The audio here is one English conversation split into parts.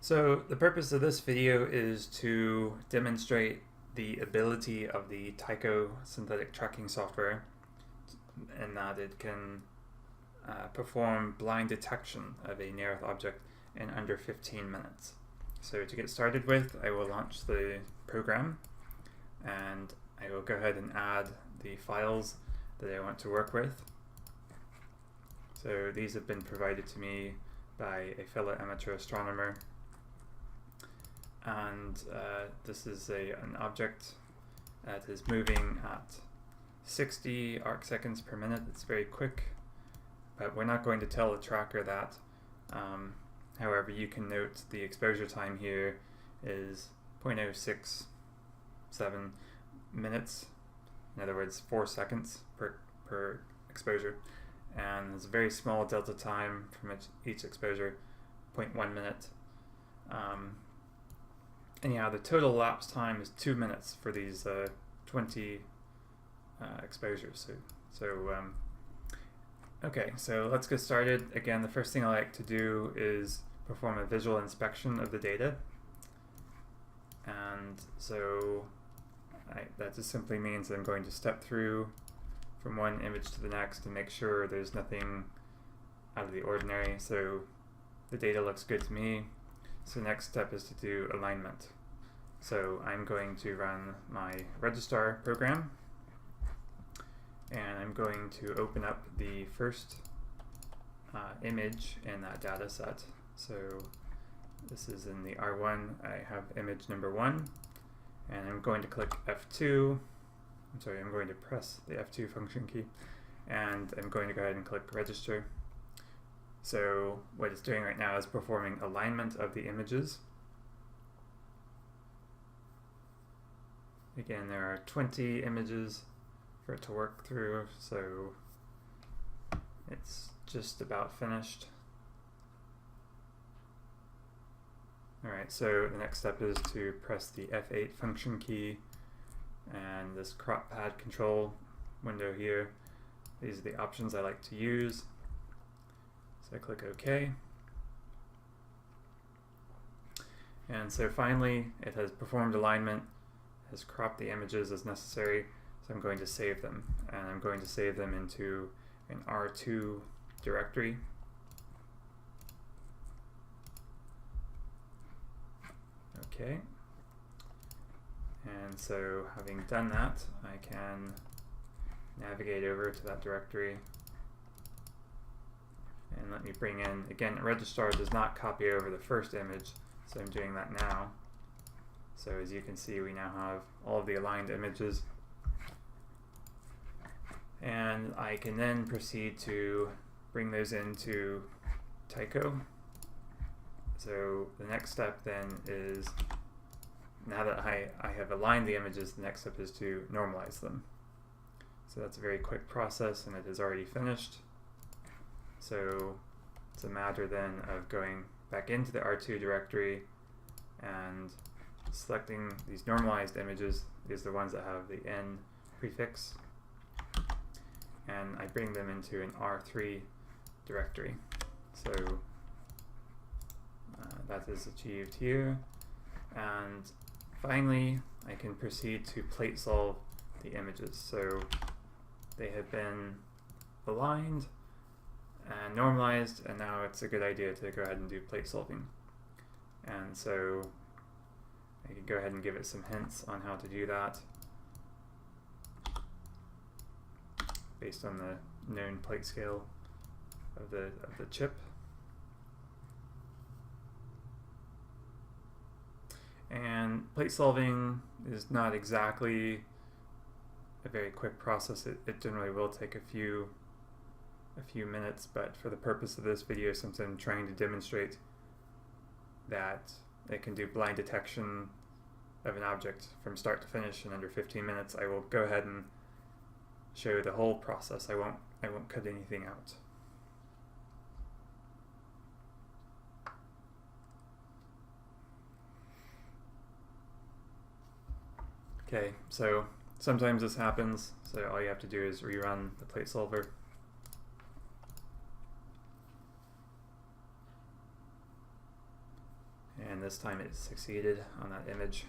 So the purpose of this video is to demonstrate the ability of the Tycho synthetic tracking software in that it can perform blind detection of a near Earth object in under 15 minutes. So to get started with, I will launch the program and I will go ahead and add the files that I want to work with. So these have been provided to me by a fellow amateur astronomer, and this is an object that is moving at 60 arc seconds per minute. It's very quick, but we're not going to tell the tracker that. However, you can note the exposure time here is 0.067 minutes, in other words 4 seconds per exposure, and there's a very small delta time from each exposure, 0.1 minute. Anyhow, the total elapsed time is 2 minutes for these 20 exposures. Okay, so let's get started. Again, the first thing I like to do is perform a visual inspection of the data. And so that just simply means that I'm going to step through from one image to the next to make sure there's nothing out of the ordinary. So the data looks good to me. So the next step is to do alignment. So I'm going to run my registrar program, and I'm going to open up the first image in that data set. So this is in the R1. I have image number 1, and I'm going to click F2. I'm going to press the F2 function key, and I'm going to go ahead and click register. So what it's doing right now is performing alignment of the images. Again, there are 20 images for it to work through, so it's just about finished. Alright, so the next step is to press the F8 function key and this crop pad control window here. These are the options I like to use. So I click OK. And so finally it has performed alignment, has cropped the images as necessary, so I'm going to save them. And I'm going to save them into an R2 directory. Okay. And so having done that, I can navigate over to that directory. And let me bring in, again, registrar does not copy over the first image, so I'm doing that now. So as you can see, we now have all of the aligned images. And I can then proceed to bring those into Tycho. So the next step then is, now that I have aligned the images, the next step is to normalize them. So that's a very quick process, and it is already finished. So it's a matter then of going back into the R2 directory and selecting these normalized images. These are the ones that have the N prefix, and I bring them into an R3 directory. So that is achieved here. And finally, I can proceed to plate solve the images. So they have been aligned and normalized, and now it's a good idea to go ahead and do plate solving. And so I can go ahead and give it some hints on how to do that based on the known plate scale of the chip. And plate solving is not exactly a very quick process. It generally will take a few minutes, but for the purpose of this video, since I'm trying to demonstrate that it can do blind detection of an object from start to finish in under 15 minutes, I will go ahead and show the whole process. I won't cut anything out. Okay, so sometimes this happens, so all you have to do is rerun the plate solver. this time it succeeded on that image.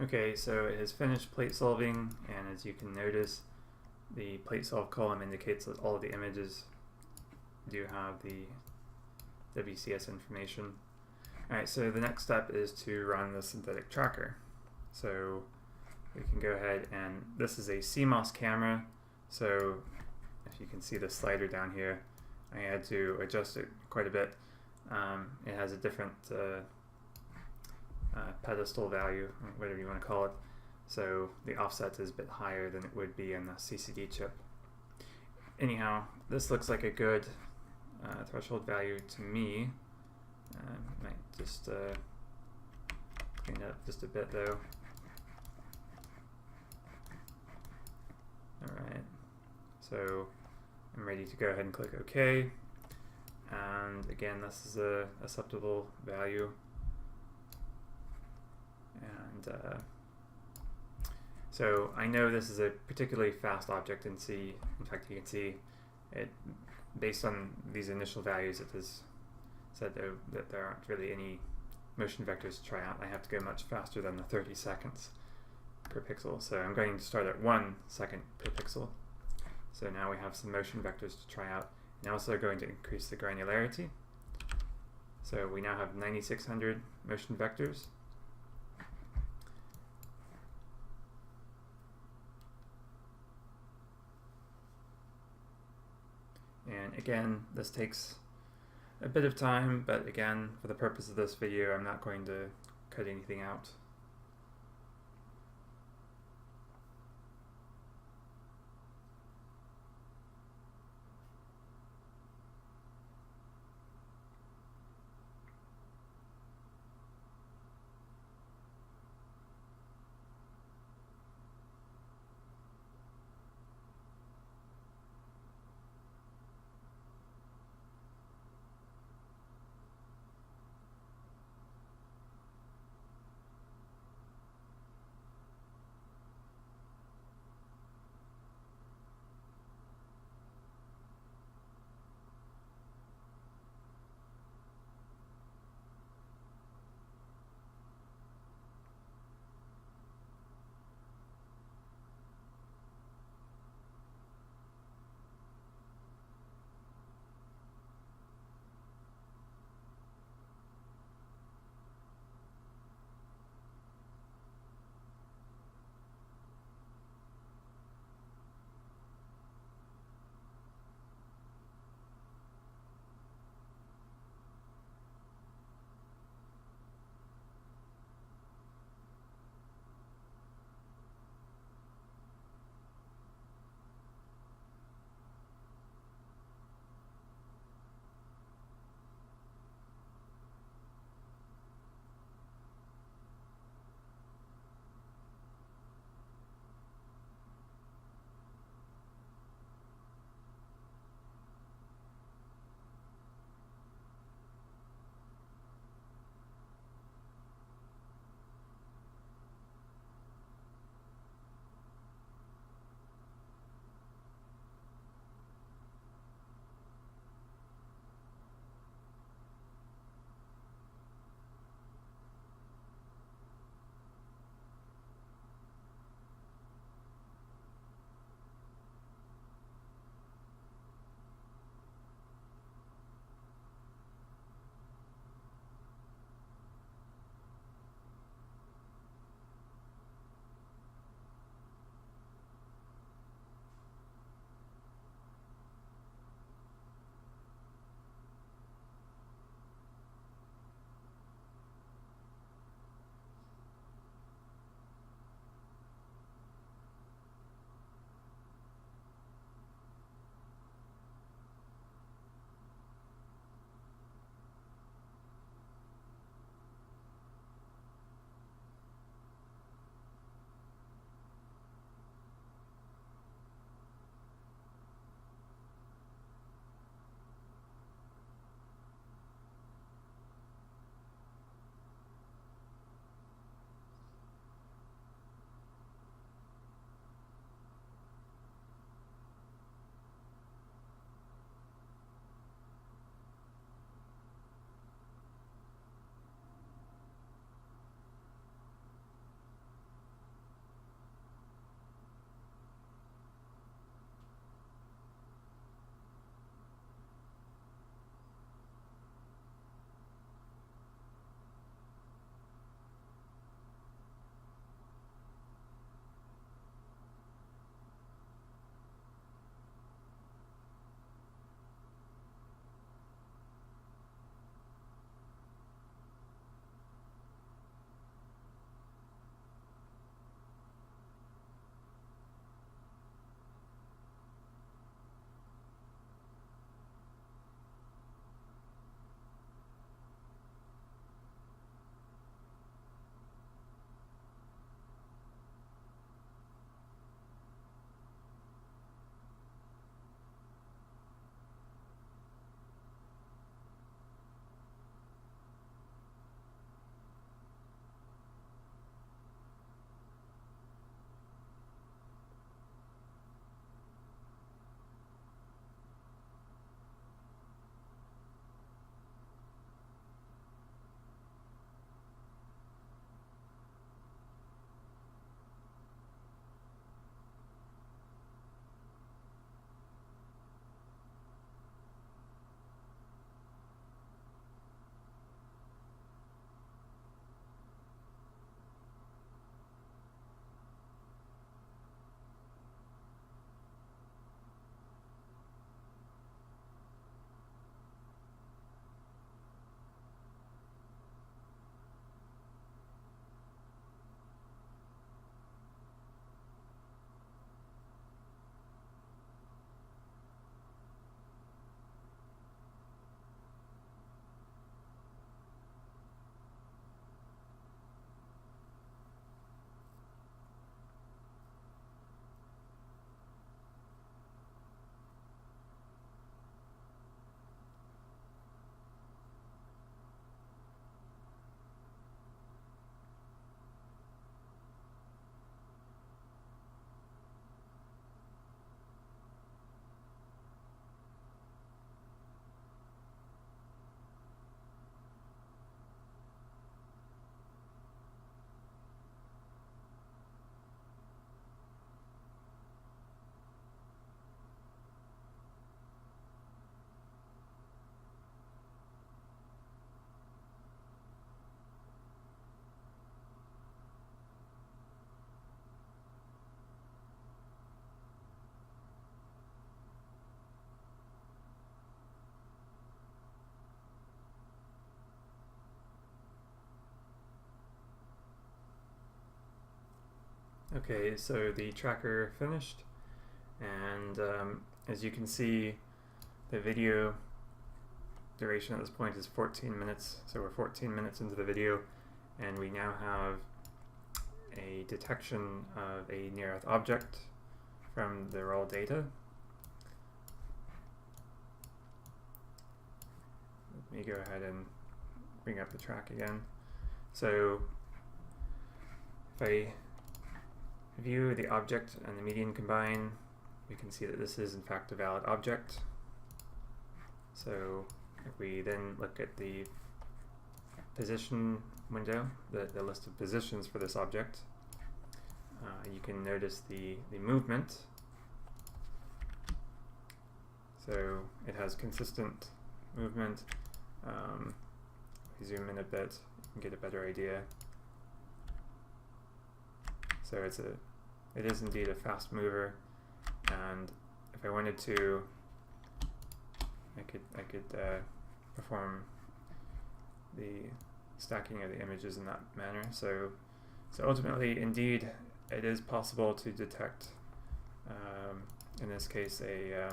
Okay, so it has finished plate solving, and as you can notice, the plate solve column indicates that all of the images do have the WCS information. Alright, so the next step is to run the synthetic tracker. So we can go ahead, and this is a CMOS camera, so if you can see the slider down here, I had to adjust it quite a bit. It has a different pedestal value, whatever you want to call it, so the offset is a bit higher than it would be in the CCD chip. Anyhow, this looks like a good threshold value to me. Might just clean it up just a bit though. Alright, so I'm ready to go ahead and click OK, and again this is a acceptable value. And so I know this is a particularly fast object in C. In fact, you can see it, based on these initial values, it has said that there aren't really any motion vectors to try out. I have to go much faster than the 30 seconds per pixel. So I'm going to start at 1 second per pixel. So now we have some motion vectors to try out. And also going to increase the granularity. So we now have 9600 motion vectors. And again, this takes a bit of time, but again, for the purpose of this video, I'm not going to cut anything out. Okay, so the tracker finished, and as you can see, the video duration at this point is 14 minutes, so we're 14 minutes into the video, and we now have a detection of a near-Earth object from the raw data. Let me go ahead and bring up the track again. So if I view the object and the median combine, we can see that this is in fact a valid object. So if we then look at the position window, the list of positions for this object, you can notice the movement. So it has consistent movement. If we zoom in a bit, you can get a better idea. So it is indeed a fast mover, and if I wanted to, I could perform the stacking of the images in that manner. So ultimately, indeed, it is possible to detect, in this case, a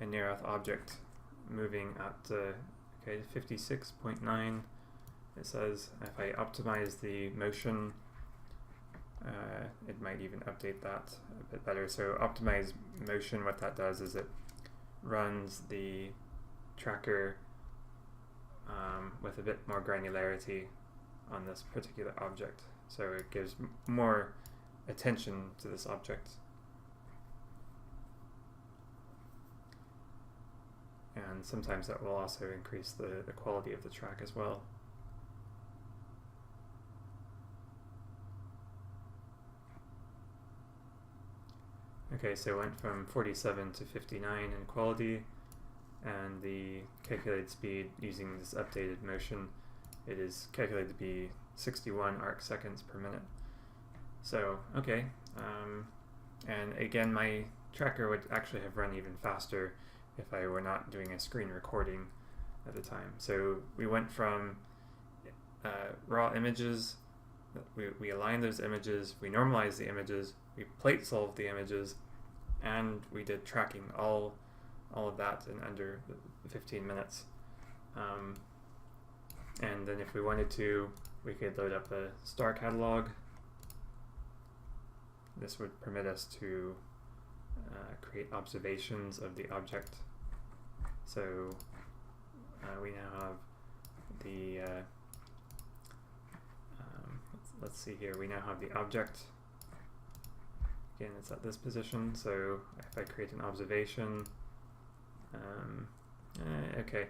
near-Earth object moving at 56.9. It says if I optimize the motion, it might even update that a bit better. So optimize motion, what that does is it runs the tracker with a bit more granularity on this particular object. So it gives more attention to this object. And sometimes that will also increase the quality of the track as well. Okay, so it went from 47 to 59 in quality, and the calculated speed using this updated motion, it is calculated to be 61 arc seconds per minute. So, okay, and again, my tracker would actually have run even faster if I were not doing a screen recording at the time. So we went from raw images, we aligned those images, we normalized the images, we plate solved the images, and we did tracking, all of that in under 15 minutes. And then if we wanted to, we could load up a star catalog. This would permit us to create observations of the object. So we now have the, let's see here, we now have the object. Again, it's at this position, so if I create an observation, okay.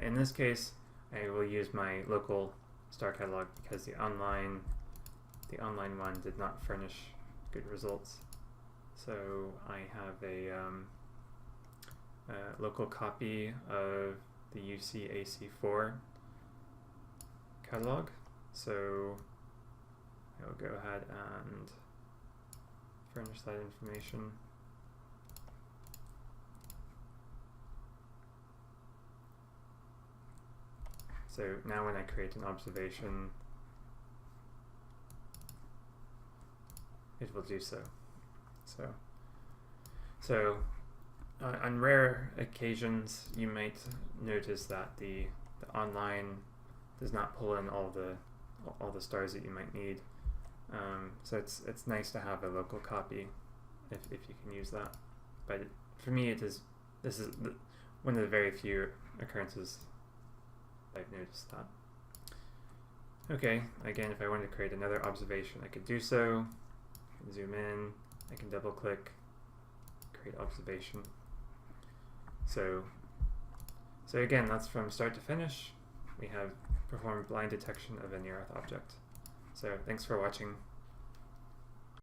In this case, I will use my local star catalog because the online one did not furnish good results. So I have a local copy of the UCAC4 catalog. So I will go ahead and furnish that information. So now when I create an observation, it will do so. So on rare occasions, you might notice that the online does not pull in all the stars that you might need. So it's nice to have a local copy if you can use that. But for me, this is one of the very few occurrences I've noticed that. Okay, again, if I wanted to create another observation, I could do so. I can zoom in, I can double click, create observation. So again, that's from start to finish. We have performed blind detection of a near-Earth object. So thanks for watching.